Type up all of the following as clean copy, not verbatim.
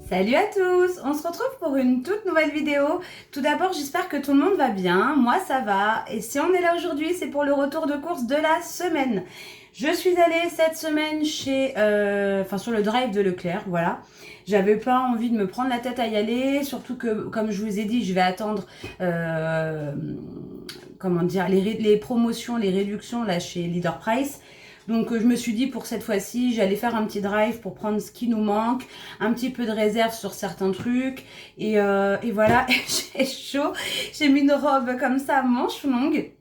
Salut à tous, on se retrouve pour une toute nouvelle vidéo. Tout d'abord, j'espère que tout le monde va bien, moi ça va. Et si on est là aujourd'hui, c'est pour le retour de course de la semaine. Je suis allée cette semaine sur le drive de Leclerc, voilà. J'avais pas envie de me prendre la tête à y aller, surtout que, comme je vous ai dit, je vais attendre, les promotions, les réductions là chez Leader Price. Donc je me suis dit pour cette fois-ci, j'allais faire un petit drive pour prendre ce qui nous manque, un petit peu de réserve sur certains trucs. Et voilà, j'ai chaud. J'ai mis une robe comme ça, manche longue.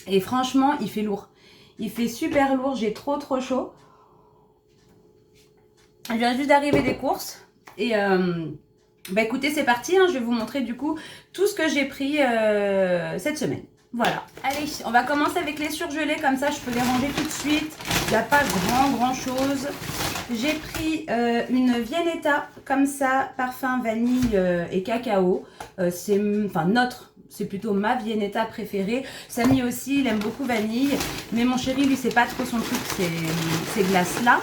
Et franchement, il fait lourd. Il fait super lourd, j'ai trop chaud. Je viens juste d'arriver des courses. Et écoutez, c'est parti, hein, je vais vous montrer du coup tout ce que j'ai pris cette semaine. Voilà. Allez, on va commencer avec les surgelés, comme ça je peux les ranger tout de suite. Il n'y a pas grand chose. J'ai pris une Viennetta, comme ça, parfum vanille et cacao. C'est plutôt ma Viennetta préférée. Samy aussi, il aime beaucoup vanille. Mais mon chéri, lui, c'est pas trop son truc, ces glaces-là.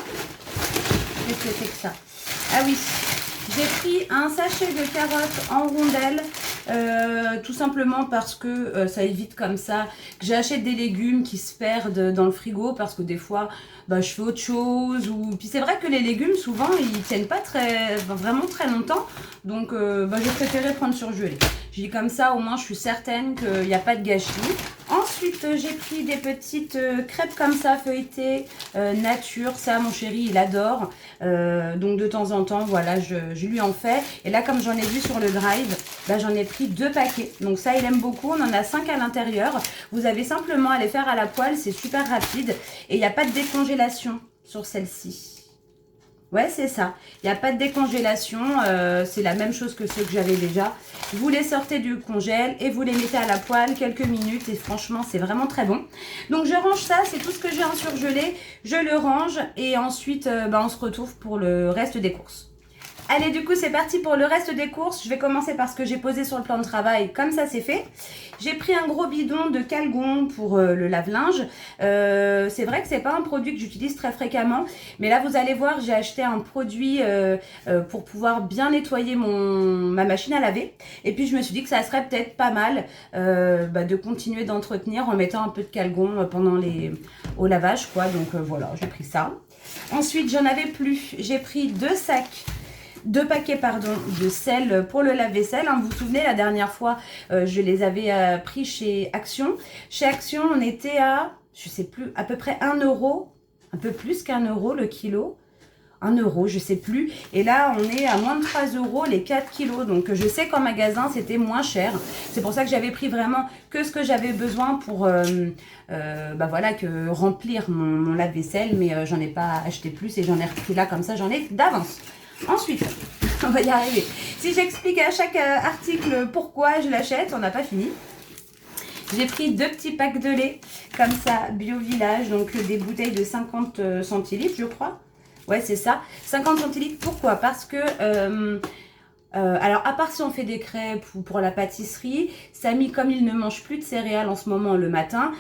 Qu'est-ce que c'est que ça? Ah oui, j'ai pris un sachet de carottes en rondelles. Tout simplement parce que ça évite comme ça que j'achète des légumes qui se perdent dans le frigo, parce que des fois je fais autre chose, puis c'est vrai que les légumes souvent ils tiennent pas vraiment très longtemps, donc j'ai préféré prendre surgelé. Je dis comme ça, au moins je suis certaine qu'il n'y a pas de gâchis. Ensuite j'ai pris des petites crêpes comme ça feuilletées nature, ça mon chéri il adore, donc de temps en temps voilà je lui en fais. Et là comme j'en ai vu sur le drive, j'en ai pris 2 paquets, donc ça il aime beaucoup. On en a 5 à l'intérieur. Vous avez simplement à les faire à la poêle, c'est super rapide et il n'y a pas de décongélation sur celle-ci. Ouais, c'est ça. Il n'y a pas de décongélation. C'est la même chose que ceux que j'avais déjà. Vous les sortez du congèle et vous les mettez à la poêle quelques minutes. Et franchement, c'est vraiment très bon. Donc, je range ça. C'est tout ce que j'ai en surgelé. Je le range. Et ensuite, on se retrouve pour le reste des courses. Allez, du coup, c'est parti pour le reste des courses. Je vais commencer par ce que j'ai posé sur le plan de travail. Comme ça, c'est fait. J'ai pris un gros bidon de Calgon pour le lave-linge. C'est vrai que c'est pas un produit que j'utilise très fréquemment. Mais là, vous allez voir, j'ai acheté un produit pour pouvoir bien nettoyer ma machine à laver. Et puis, je me suis dit que ça serait peut-être pas mal de continuer d'entretenir en mettant un peu de Calgon au lavage, quoi. Donc, voilà, j'ai pris ça. Ensuite, j'en avais plus. J'ai pris 2 paquets de sel pour le lave-vaisselle. Vous vous souvenez, la dernière fois, je les avais pris chez Action. Chez Action, on était à, je sais plus, à peu près 1 euro, un peu plus qu'1 euro le kilo. 1 euro, je sais plus. Et là, on est à moins de 3 euros les 4 kilos. Donc, je sais qu'en magasin, c'était moins cher. C'est pour ça que j'avais pris vraiment que ce que j'avais besoin pour remplir mon lave-vaisselle. Mais j'en ai pas acheté plus et j'en ai repris là comme ça, j'en ai d'avance. Ensuite, on va y arriver. Si j'explique à chaque article pourquoi je l'achète, on n'a pas fini. J'ai pris 2 petits packs de lait, comme ça, Bio Village, donc des bouteilles de 50 centilitres, je crois. Ouais, c'est ça. 50 centilitres, pourquoi? Parce que, alors, à part si on fait des crêpes ou pour la pâtisserie, Samy, comme il ne mange plus de céréales en ce moment le matin,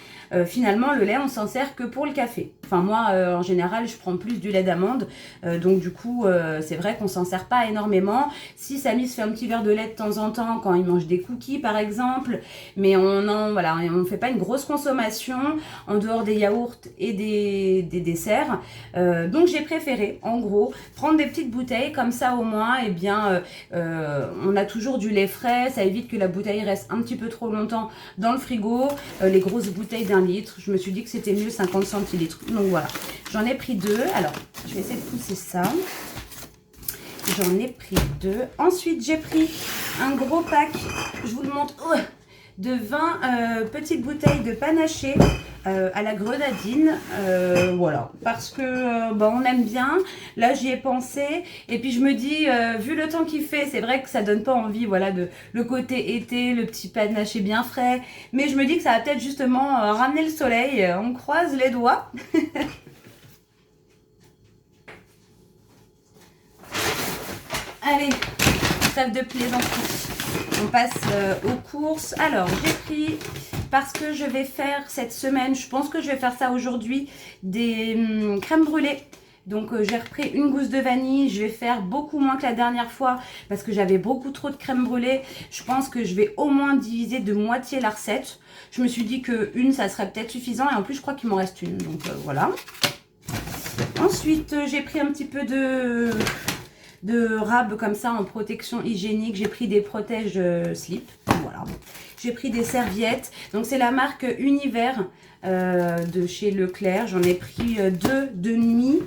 finalement, le lait, on s'en sert que pour le café. Enfin, moi, en général, je prends plus du lait d'amande. Donc, du coup, c'est vrai qu'on s'en sert pas énormément. Si Samy se fait un petit verre de lait de temps en temps, quand il mange des cookies, par exemple. Mais on fait pas une grosse consommation en dehors des yaourts et des desserts. Donc, j'ai préféré, en gros, prendre des petites bouteilles. Comme ça, au moins, on a toujours du lait frais. Ça évite que la bouteille reste un petit peu trop longtemps dans le frigo. Les grosses bouteilles d'1 litre, je me suis dit que c'était mieux 50 centilitres. Donc voilà, j'en ai pris 2. Alors, je vais essayer de pousser ça. J'en ai pris 2. Ensuite, j'ai pris un gros pack, je vous le montre, de 20 petites bouteilles de panaché à la grenadine. Voilà, parce que on aime bien. Là, j'y ai pensé. Et puis, je me dis, vu le temps qu'il fait, c'est vrai que ça donne pas envie, voilà, le côté été, le petit panaché bien frais. Mais je me dis que ça va peut-être justement ramener le soleil. On croise les doigts. Allez, trêve de plaisanterie. On passe aux courses. Alors, j'ai pris, parce que je vais faire cette semaine, je pense que je vais faire ça aujourd'hui, des crèmes brûlées Donc j'ai repris une gousse de vanille. Je vais faire beaucoup moins que la dernière fois parce que j'avais beaucoup trop de crème brûlée. Je pense que je vais au moins diviser de moitié la recette. Je me suis dit qu'une, ça serait peut-être suffisant. Et en plus, je crois qu'il m'en reste une. Donc voilà. Ensuite, j'ai pris un petit peu de rab comme ça en protection hygiénique. J'ai pris des protèges slip. Voilà. J'ai pris des serviettes. Donc c'est la marque Univers de chez Leclerc. J'en ai pris 2 de nuit.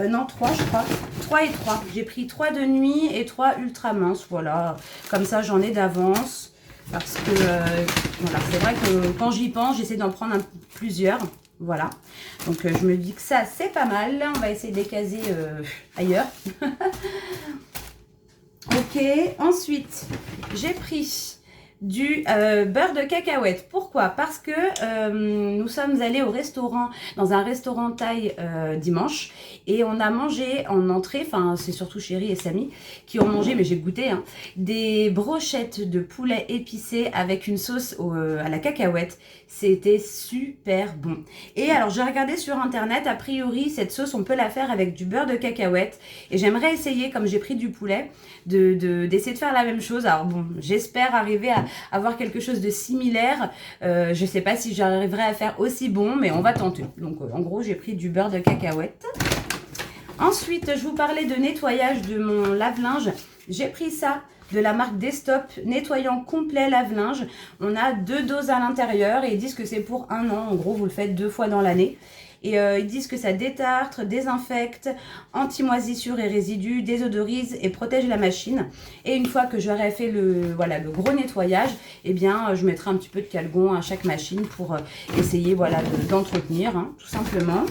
Non, 3 je crois. 3 et 3. J'ai pris 3 de nuit et 3 ultra minces. Voilà. Comme ça j'en ai d'avance. Parce que voilà, c'est vrai que quand j'y pense, j'essaie d'en prendre plusieurs. Voilà. Donc je me dis que ça c'est pas mal. On va essayer de les caser ailleurs. Ok. Ensuite, j'ai pris du beurre de cacahuète. Pourquoi? Parce que nous sommes allés au restaurant, dans un restaurant thaï dimanche, et on a mangé en entrée, enfin c'est surtout Chérie et Samy qui ont mangé, mais j'ai goûté, hein, des brochettes de poulet épicées avec une sauce à la cacahuète. C'était super bon. Et alors j'ai regardé sur internet, a priori cette sauce on peut la faire avec du beurre de cacahuète, et j'aimerais essayer, comme j'ai pris du poulet, d'essayer de faire la même chose. Alors bon, j'espère arriver à avoir quelque chose de similaire. Je sais pas si j'arriverai à faire aussi bon, mais on va tenter. Donc en gros j'ai pris du beurre de cacahuète. Ensuite je vous parlais de nettoyage de mon lave-linge. J'ai pris ça de la marque Destop, nettoyant complet lave-linge. On a 2 doses à l'intérieur et ils disent que c'est pour 1 an. En gros vous le faites 2 fois dans l'année. Et ils disent que ça détartre, désinfecte, anti-moisissure et résidus, désodorise et protège la machine. Et une fois que j'aurai fait le gros nettoyage, eh bien, je mettrai un petit peu de Calgon à chaque machine pour essayer d'entretenir, hein, tout simplement.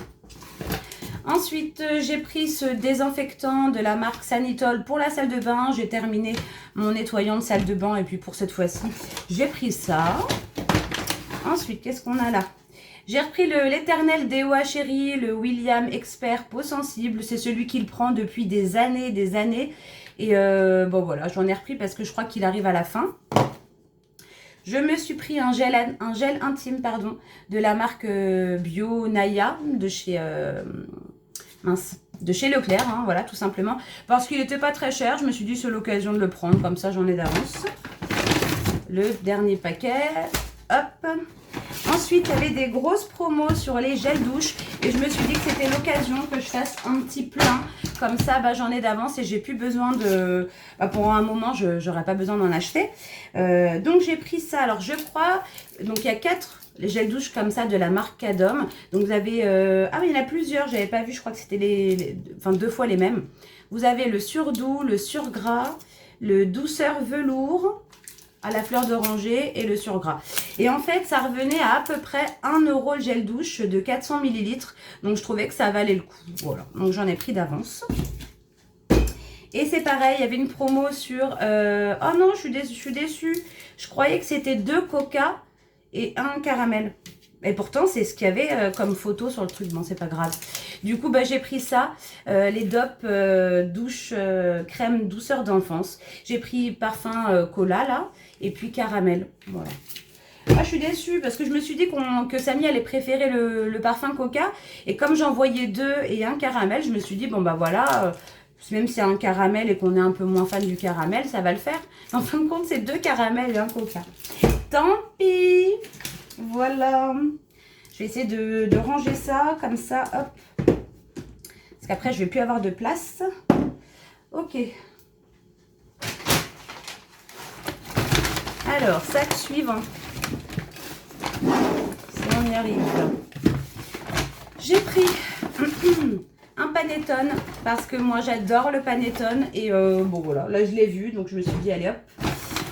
Ensuite, j'ai pris ce désinfectant de la marque Sanitol pour la salle de bain. J'ai terminé mon nettoyant de salle de bain et puis pour cette fois-ci, j'ai pris ça. Ensuite, qu'est-ce qu'on a là? J'ai repris l'éternel DOA Chérie, le William Expert peau sensible. C'est celui qu'il prend depuis des années, des années. Et bon voilà, j'en ai repris parce que je crois qu'il arrive à la fin. Je me suis pris un gel intime, pardon, de la marque Bio Naya de chez Leclerc, hein, voilà, tout simplement. Parce qu'il n'était pas très cher, je me suis dit c'est l'occasion de le prendre, comme ça j'en ai d'avance. Le dernier paquet, hop. Ensuite, il y avait des grosses promos sur les gels douche et je me suis dit que c'était l'occasion que je fasse un petit plein. Comme ça, j'en ai d'avance et j'ai plus besoin de... pour un moment, je n'aurai pas besoin d'en acheter. Donc, j'ai pris ça. Alors, je crois... Donc, il y a 4 gels douche comme ça de la marque Cadom. Donc, vous avez... Ah, mais il y en a plusieurs. Je n'avais pas vu. Je crois que c'était enfin, 2 fois les mêmes. Vous avez le surdoux, le surgras, le douceur velours à la fleur d'oranger et le surgras. Et en fait, ça revenait à peu près 1 € le gel douche de 400 ml. Donc, je trouvais que ça valait le coup. Voilà. Donc, j'en ai pris d'avance. Et c'est pareil, il y avait une promo sur... Oh non, je suis déçue. Je croyais que c'était 2 coca et 1 caramel. Et pourtant, c'est ce qu'il y avait comme photo sur le truc. Bon, c'est pas grave. Du coup, j'ai pris ça. Les DOP douche crème douceur d'enfance. J'ai pris parfum cola, là. Et puis caramel. Voilà. Ah, je suis déçue parce que je me suis dit que Samy allait préférer le parfum coca. Et comme j'en voyais 2 et 1 caramel, je me suis dit, bon, voilà... même si c'est un caramel et qu'on est un peu moins fan du caramel, ça va le faire. En fin de compte, c'est 2 caramels et 1 coca. Tant pis. Voilà. Je vais essayer de ranger ça comme ça. Hop. Parce qu'après, je vais plus avoir de place. Ok. Alors, sac suivant. Si on y arrive. J'ai pris... un panettone parce que moi j'adore le panettone et bon voilà, là je l'ai vu donc je me suis dit allez hop,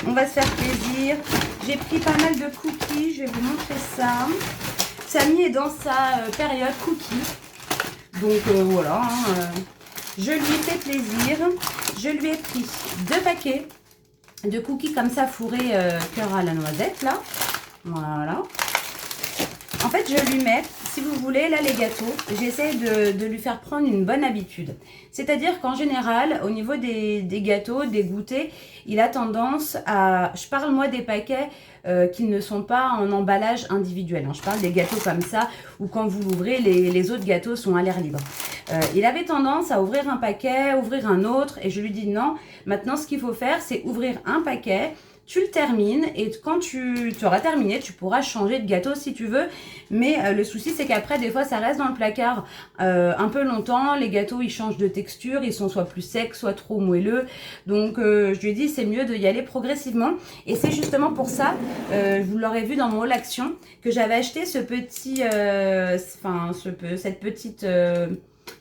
on va se faire plaisir. J'ai pris pas mal de cookies, je vais vous montrer ça. Samy est dans sa période cookies, donc voilà, hein, je lui ai fait plaisir. Je lui ai pris 2 paquets de cookies comme ça fourrés cœur à la noisette là, voilà. En fait, je lui mets, si vous voulez, là, les gâteaux, j'essaie de lui faire prendre une bonne habitude. C'est-à-dire qu'en général, au niveau des gâteaux, des goûters, il a tendance à... Je parle, moi, des paquets qui ne sont pas en emballage individuel. Hein. Je parle des gâteaux comme ça, où quand vous l'ouvrez, les autres gâteaux sont à l'air libre. Il avait tendance à ouvrir un paquet, ouvrir un autre, et je lui dis non. Maintenant, ce qu'il faut faire, c'est ouvrir un paquet. Tu le termines et quand tu auras terminé, tu pourras changer de gâteau si tu veux. Mais le souci, c'est qu'après, des fois, ça reste dans le placard un peu longtemps. Les gâteaux, ils changent de texture. Ils sont soit plus secs, soit trop moelleux. Donc, je lui ai dit, c'est mieux d'y aller progressivement. Et c'est justement pour ça, vous l'aurez vu dans mon haul action, que j'avais acheté ce petit, cette petite...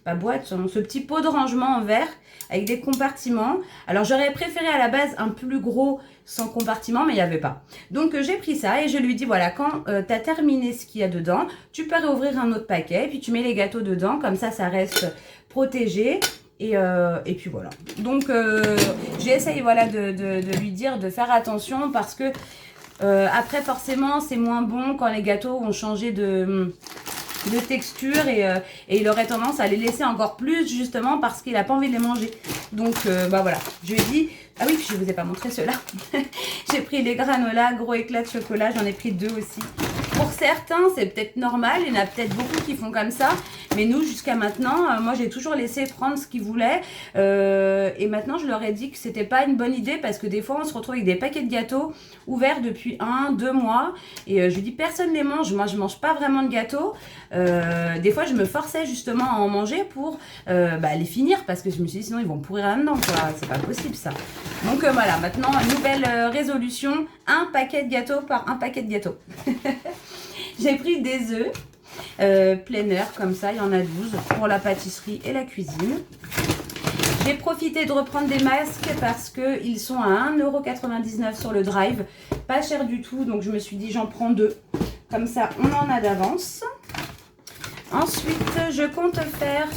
pas boîte, ce petit pot de rangement en verre avec des compartiments. Alors j'aurais préféré à la base un plus gros sans compartiment, mais il n'y avait pas. Donc j'ai pris ça et je lui dis voilà, quand tu as terminé ce qu'il y a dedans, tu peux réouvrir un autre paquet, puis tu mets les gâteaux dedans, comme ça reste protégé. Et puis voilà. Donc j'ai essayé voilà, de lui dire de faire attention parce que après forcément c'est moins bon quand les gâteaux ont changé de texture et il aurait tendance à les laisser encore plus justement parce qu'il n'a pas envie de les manger. Donc bah voilà, je lui ai dit, ah oui, je ne vous ai pas montré ceux-là. J'ai pris les granolas, gros éclat de chocolat, j'en ai pris 2 aussi. Pour certains, c'est peut-être normal, il y en a peut-être beaucoup qui font comme ça, mais nous, jusqu'à maintenant, moi, j'ai toujours laissé prendre ce qu'ils voulaient. Et maintenant, je leur ai dit que c'était pas une bonne idée parce que des fois, on se retrouve avec des paquets de gâteaux ouverts depuis 1, 2 mois. Et je lui dis, personne les mange. Moi, je mange pas vraiment de gâteaux. Des fois, je me forçais justement à en manger pour les finir parce que je me suis dit, sinon, ils vont pourrir là-dedans, quoi. C'est pas possible, ça. Donc voilà, maintenant, nouvelle résolution, un paquet de gâteaux par un paquet de gâteaux. J'ai pris des œufs plein air comme ça, il y en a 12 pour la pâtisserie et la cuisine. J'ai profité de reprendre des masques parce qu'ils sont à 1,99 € sur le Drive. Pas cher du tout, donc je me suis dit j'en prends 2. Comme ça, on en a d'avance. Ensuite, je compte faire,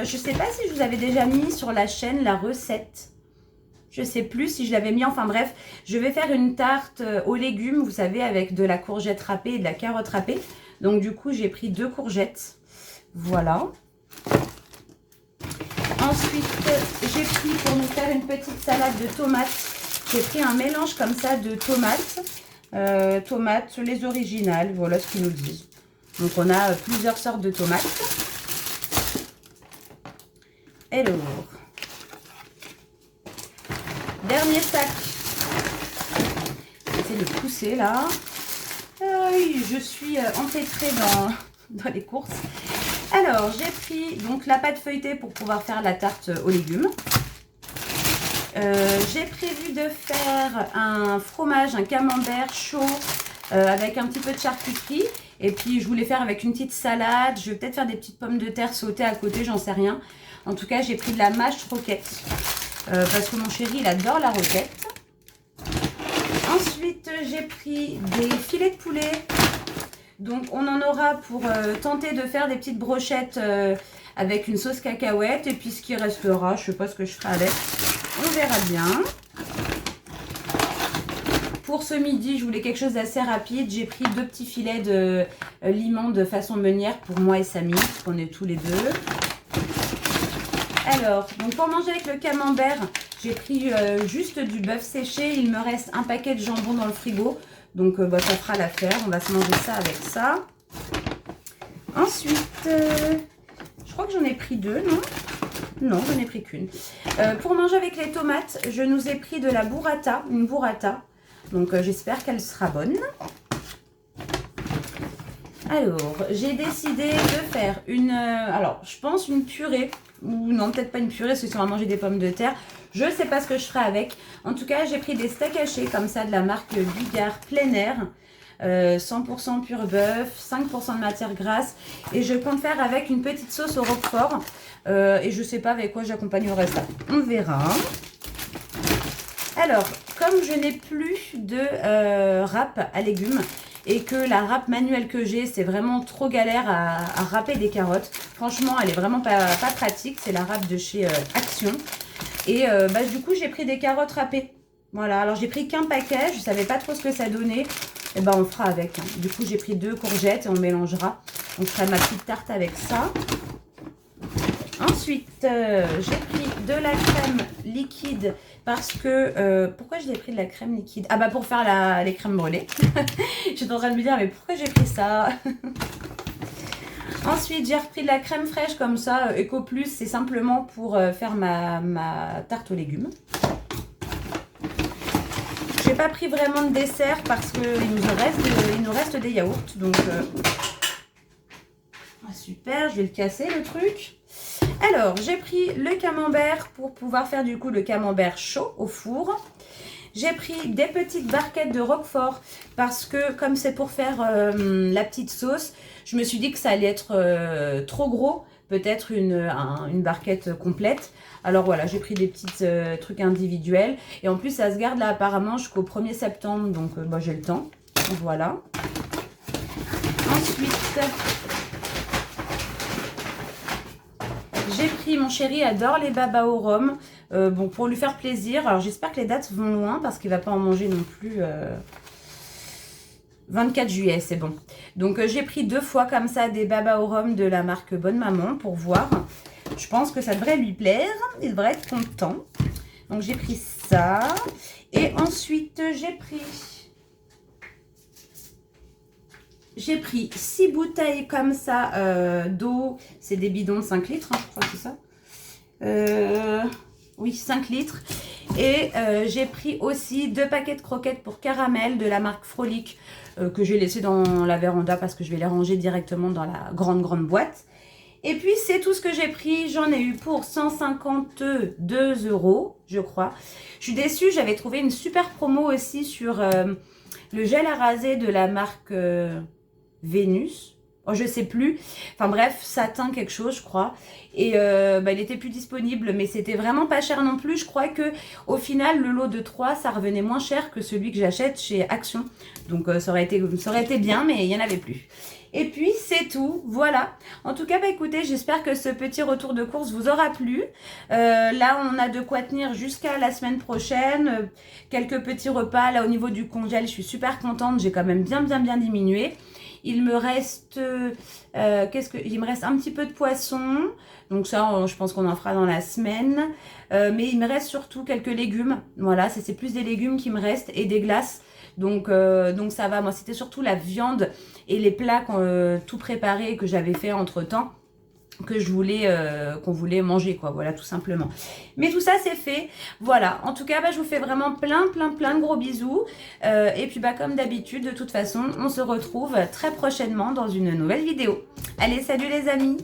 je ne sais pas si je vous avais déjà mis sur la chaîne la recette. Je sais plus si je l'avais mis, enfin bref, je vais faire une tarte aux légumes, vous savez, avec de la courgette râpée et de la carotte râpée. Donc du coup, j'ai pris 2 courgettes, voilà. Ensuite, j'ai pris, pour nous faire une petite salade de tomates, j'ai pris un mélange comme ça de tomates, les originales, voilà ce qu'ils nous disent. Donc on a plusieurs sortes de tomates. Hello. Dernier sac. J'essaie de pousser là. Je suis empêtrée dans les courses. Alors, j'ai pris donc la pâte feuilletée pour pouvoir faire la tarte aux légumes. J'ai prévu de faire un fromage, un camembert chaud avec un petit peu de charcuterie. Et puis, je voulais faire avec une petite salade. Je vais peut-être faire des petites pommes de terre sautées à côté, j'en sais rien. En tout cas, j'ai pris de la mâche roquette. Parce que mon chéri, il adore la roquette. Ensuite, j'ai pris des filets de poulet. Donc, on en aura pour tenter de faire des petites brochettes avec une sauce cacahuète. Et puis, ce qui restera, je ne sais pas ce que je ferai avec. On verra bien. Pour ce midi, je voulais quelque chose d'assez rapide. J'ai pris 2 petits filets de limon de façon meunière pour moi et Samy, parce qu'on est tous les deux. Alors, donc pour manger avec le camembert, j'ai pris juste du bœuf séché. Il me reste un paquet de jambon dans le frigo. Donc, ça fera l'affaire. On va se manger ça avec ça. Ensuite, je crois que j'en ai pris 2, non? Non, je n'ai pris qu'une. Pour manger avec les tomates, je nous ai pris de la burrata, une burrata. Donc, j'espère qu'elle sera bonne. Alors, j'ai décidé de faire je pense une purée. Ou non, peut-être pas une purée, parce que si on va manger des pommes de terre, je ne sais pas ce que je ferai avec. En tout cas, j'ai pris des steaks hachés comme ça de la marque Bigard plein air. 100% pur bœuf, 5% de matière grasse. Et je compte faire avec une petite sauce au roquefort. Et je ne sais pas avec quoi j'accompagnerai ça. On verra. Alors, comme je n'ai plus de râpe à légumes, et que la râpe manuelle que j'ai, c'est vraiment trop galère à râper des carottes. Franchement, elle est vraiment pas pratique. C'est la râpe de chez Action. Et du coup, j'ai pris des carottes râpées. Voilà, alors j'ai pris qu'un paquet. Je ne savais pas trop ce que ça donnait. Et on fera avec. Hein. Du coup, j'ai pris 2 courgettes et on mélangera. Donc, je ferai ma petite tarte avec ça. Ensuite, j'ai pris de la crème liquide parce que... pourquoi j'ai pris de la crème liquide? Ah pour faire les crèmes brûlées. J'étais en train de me dire, mais pourquoi j'ai pris ça? Ensuite, j'ai repris de la crème fraîche comme ça, Eco Plus, c'est simplement pour faire ma tarte aux légumes. J'ai pas pris vraiment de dessert parce qu'il nous reste des yaourts. Donc, super, je vais le casser le truc. Alors, j'ai pris le camembert pour pouvoir faire du coup le camembert chaud au four. J'ai pris des petites barquettes de roquefort parce que comme c'est pour faire la petite sauce, je me suis dit que ça allait être trop gros. Peut-être une barquette complète. Alors voilà, j'ai pris des petits trucs individuels. Et en plus, ça se garde là apparemment jusqu'au 1er septembre. Donc j'ai le temps. Voilà. Ensuite, j'ai pris, mon chéri adore les babas au rhum. Bon, pour lui faire plaisir. Alors j'espère que les dates vont loin parce qu'il ne va pas en manger non plus. 24 juillet, c'est bon. Donc j'ai pris 2 fois comme ça des babas au rhum de la marque Bonne Maman pour voir. Je pense que ça devrait lui plaire. Il devrait être content. Donc j'ai pris ça. Et ensuite j'ai pris 6 bouteilles comme ça d'eau. C'est des bidons de 5 litres, hein, je crois que c'est ça. Oui, 5 litres. Et j'ai pris aussi 2 paquets de croquettes pour caramel de la marque Frolic que j'ai laissé dans la véranda parce que je vais les ranger directement dans la grande boîte. Et puis, c'est tout ce que j'ai pris. J'en ai eu pour 152 €, je crois. Je suis déçue, j'avais trouvé une super promo aussi sur le gel à raser de la marque Vénus. Oh, je sais plus. Enfin bref, satin quelque chose, je crois. Et il était plus disponible, mais c'était vraiment pas cher non plus. Je crois que au final, le lot de 3, ça revenait moins cher que celui que j'achète chez Action. Donc ça aurait été bien, mais il n'y en avait plus. Et puis, c'est tout. Voilà. En tout cas, écoutez, j'espère que ce petit retour de course vous aura plu. Là, on a de quoi tenir jusqu'à la semaine prochaine. Quelques petits repas. Là, au niveau du congèle, je suis super contente. J'ai quand même bien diminué. Il me reste, il me reste un petit peu de poisson. Donc ça, je pense qu'on en fera dans la semaine. Mais il me reste surtout quelques légumes. Voilà, c'est plus des légumes qui me restent et des glaces. Donc ça va. Moi, c'était surtout la viande et les plats tout préparés que j'avais fait entre temps que qu'on voulait manger, quoi. Voilà, tout simplement. Mais tout ça, c'est fait. Voilà. En tout cas, je vous fais vraiment plein de gros bisous. Et puis, comme d'habitude, de toute façon, on se retrouve très prochainement dans une nouvelle vidéo. Allez, salut les amis!